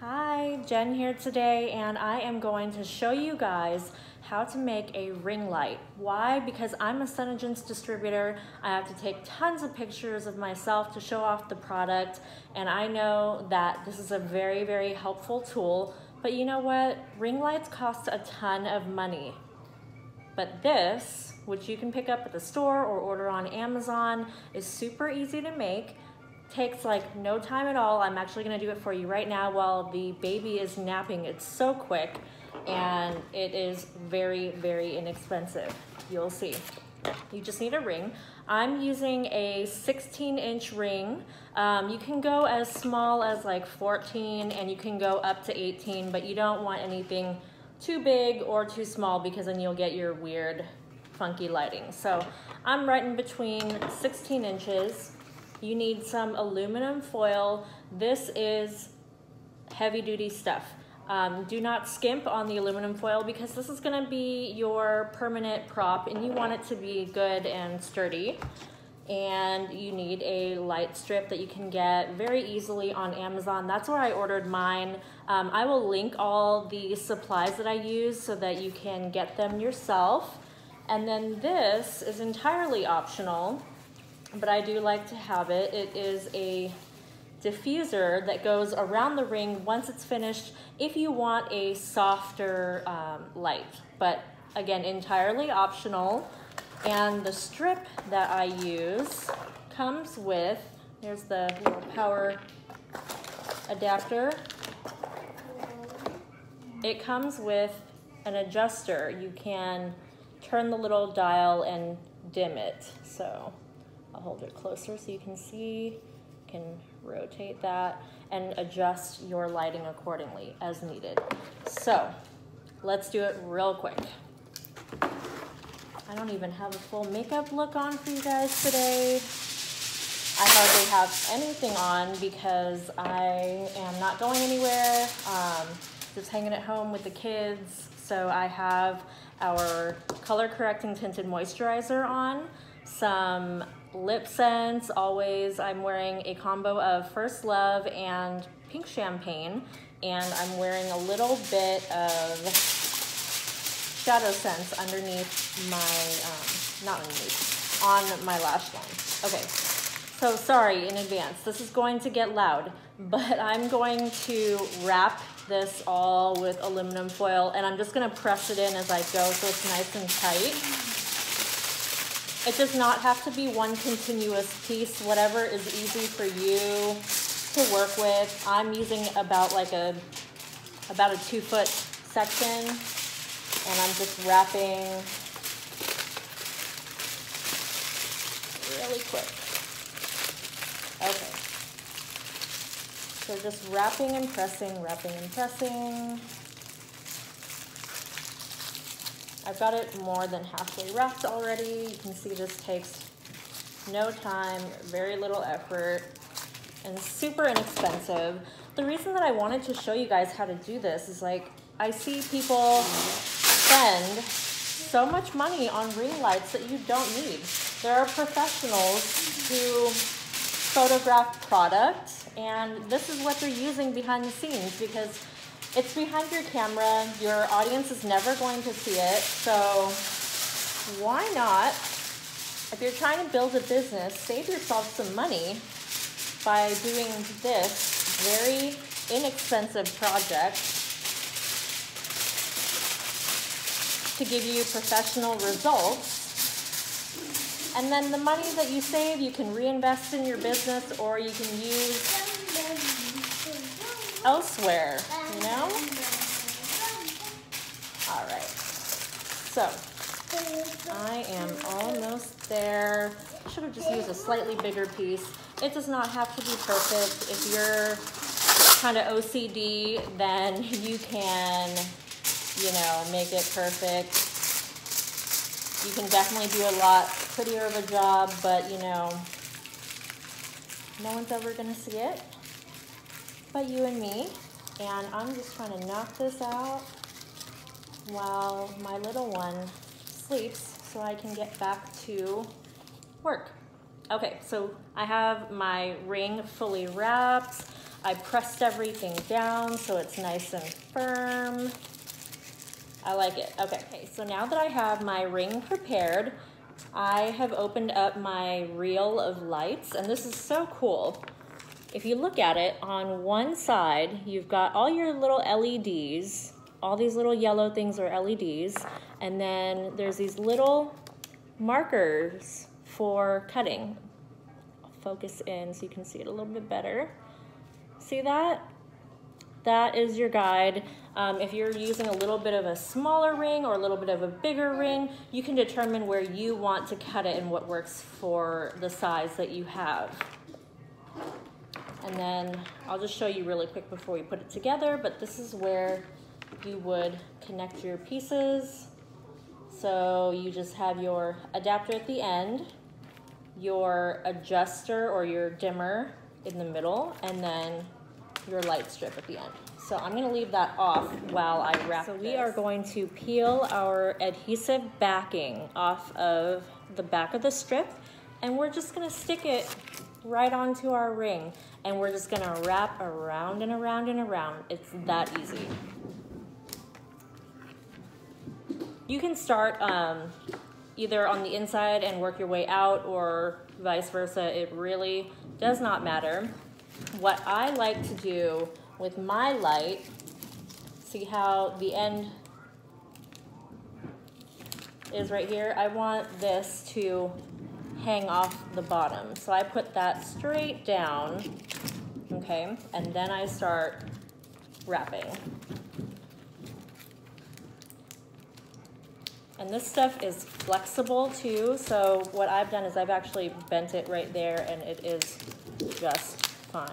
Hi, Jen here today, and I am going to show you guys how to make a ring light. Why? Because I'm a SoCal distributor. I have to take tons of pictures of myself to show off the product, and I know that this is a very, very helpful tool. But you know what? Ring lights cost a ton of money. But this, which you can pick up at the store or order on Amazon, is super easy to make. Takes like no time at all. I'm actually gonna do it for you right now while the baby is napping. It's so quick and it is very, very inexpensive. You'll see. You just need a ring. I'm using a 16-inch ring. You can go as small as like 14 and you can go up to 18, but you don't want anything too big or too small because then you'll get your weird, funky lighting. So I'm right in between 16 inches. You need some aluminum foil. This is heavy duty stuff. Do not skimp on the aluminum foil because this is gonna be your permanent prop and you want it to be good and sturdy. And you need a light strip that you can get very easily on Amazon. That's where I ordered mine. I will link all the supplies that I use so that you can get them yourself. And then this is entirely optional, but I do like to have it. It is a diffuser that goes around the ring once it's finished if you want a softer light. But again, entirely optional. And the strip that I use comes with, here's the little power adapter. It comes with an adjuster. You can turn the little dial and dim it. So I'll hold it closer so you can see. You can rotate that and adjust your lighting accordingly as needed. So let's do it real quick. I don't even have a full makeup look on for you guys today. I hardly have anything on because I am not going anywhere, just hanging at home with the kids. So I have our color correcting tinted moisturizer on, some lip scents. Always I'm wearing a combo of First Love and Pink Champagne, and I'm wearing a little bit of shadow scents underneath my, not underneath, on my lash line. Okay, so sorry in advance. This is going to get loud, but I'm going to wrap this all with aluminum foil, and I'm just gonna press it in as I go so it's nice and tight. It does not have to be one continuous piece, whatever is easy for you to work with. I'm using about a 2-foot section, and I'm just wrapping really quick. Okay. So just wrapping and pressing, wrapping and pressing. I've got it more than halfway wrapped already. You can see this takes no time, very little effort, and super inexpensive. The reason that I wanted to show you guys how to do this is like, I see people spend so much money on ring lights that you don't need. There are professionals who photograph product, and this is what they're using behind the scenes because it's behind your camera. Your audience is never going to see it. So why not, if you're trying to build a business, save yourself some money by doing this very inexpensive project to give you professional results. And then the money that you save, you can reinvest in your business or you can use elsewhere, you know? All right, so I am almost there. I should have just used a slightly bigger piece. It does not have to be perfect. If you're kind of OCD, then you can, you know, make it perfect. You can definitely do a lot prettier of a job, but you know, no one's ever gonna see it but you and me. And I'm just trying to knock this out while my little one sleeps so I can get back to work. Okay, so I have my ring fully wrapped. I pressed everything down so it's nice and firm. I like it. Okay, so now that I have my ring prepared, I have opened up my reel of lights, and this is so cool. If you look at it, on one side, you've got all your little LEDs. All these little yellow things are LEDs, and then there's these little markers for cutting. I'll focus in so you can see it a little bit better. See that? That is your guide. If you're using a little bit of a smaller ring or a little bit of a bigger ring, you can determine where you want to cut it and what works for the size that you have. And then I'll just show you really quick before we put it together, but this is where you would connect your pieces. So you just have your adapter at the end, your adjuster or your dimmer in the middle, and then your light strip at the end. So I'm gonna leave that off while I wrap this. So we are going to peel our adhesive backing off of the back of the strip, and we're just gonna stick it right onto our ring, and we're just gonna wrap around and around and around. It's that easy. You can start either on the inside and work your way out, or vice versa. It really does not matter. What I like to do with my light, see how the end is right here? I want this to hang off the bottom. So I put that straight down, okay? And then I start wrapping. And this stuff is flexible too, so what I've done is I've actually bent it right there, and it is just fine.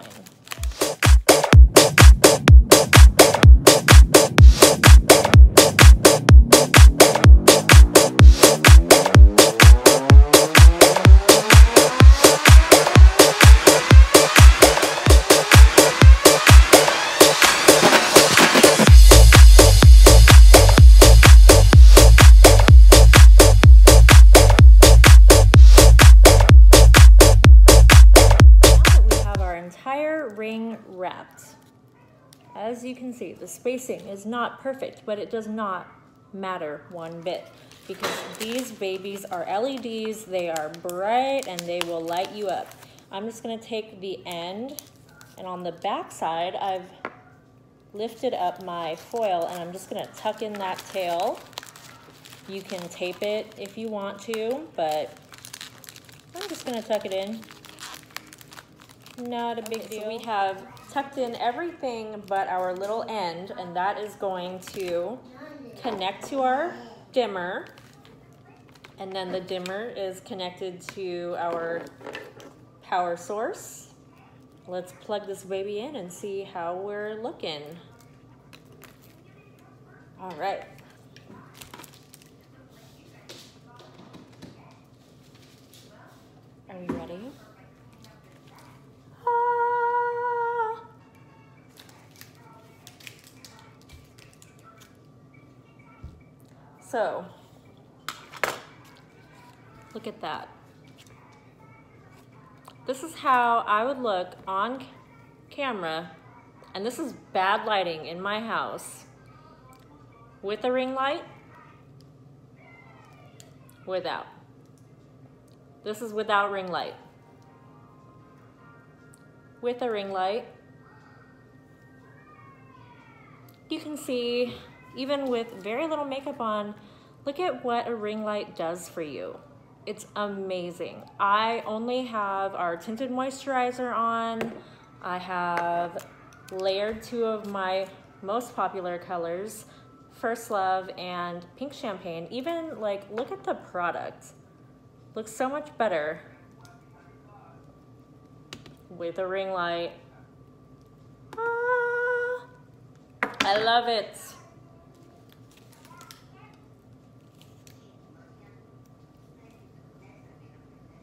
Ring wrapped. As you can see, the spacing is not perfect, but it does not matter one bit, because these babies are LEDs, they are bright, and they will light you up. I'm just going to take the end, and on the back side, I've lifted up my foil, and I'm just going to tuck in that tail. You can tape it if you want to, but I'm just going to tuck it in. Not a big deal. So we have tucked in everything but our little end, and that is going to connect to our dimmer, and then the dimmer is connected to our power source. Let's plug this baby in and see how we're looking. All right. Are we ready? So, look at that. This is how I would look on camera, and this is bad lighting in my house, with a ring light, without. This is without ring light. With a ring light, you can see, even with very little makeup on, look at what a ring light does for you. It's amazing. I only have our tinted moisturizer on. I have layered two of my most popular colors, First Love and Pink Champagne. Even, like, look at the product. Looks so much better with a ring light. Ah, I love it.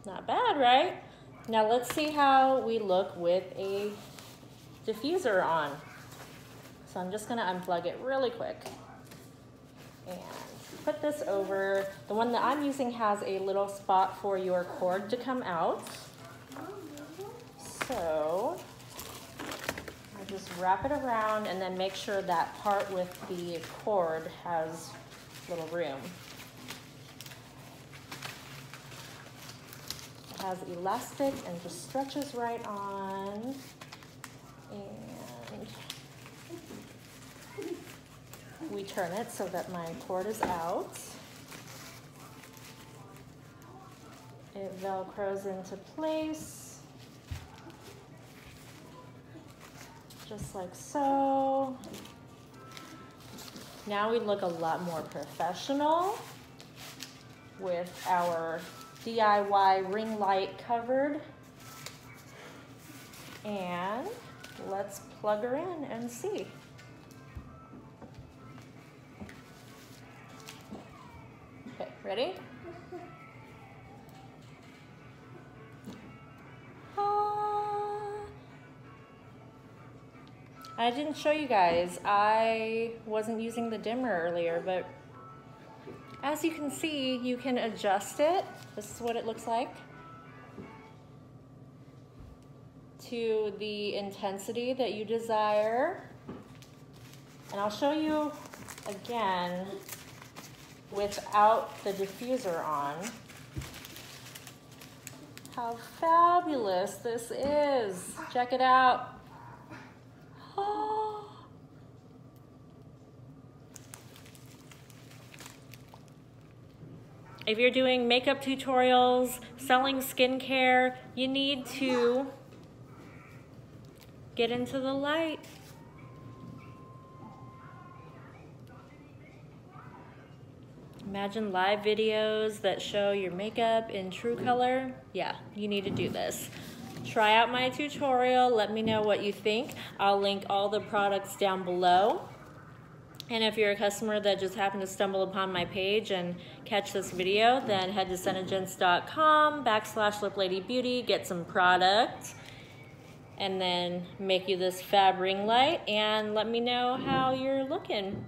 Not bad, right? Now let's see how we look with a diffuser on. So I'm just gonna unplug it really quick and put this over. The one that I'm using has a little spot for your cord to come out. So just wrap it around and then make sure that part with the cord has little room. It has elastic and just stretches right on. And we turn it so that my cord is out. It velcros into place, just like so. Now we look a lot more professional with our DIY ring light covered. And let's plug her in and see. Okay, ready? I didn't show you guys. I wasn't using the dimmer earlier, but as you can see, you can adjust it. This is what it looks like. To the intensity that you desire. And I'll show you again without the diffuser on how fabulous this is. Check it out. Oh. If you're doing makeup tutorials, selling skincare, you need to get into the light. Imagine live videos that show your makeup in true color. Yeah, you need to do this. Try out my tutorial, let me know what you think. I'll link all the products down below. And if you're a customer that just happened to stumble upon my page and catch this video, then head to senegence.com/lipladybeauty, get some product, and then make you this fab ring light and let me know how you're looking.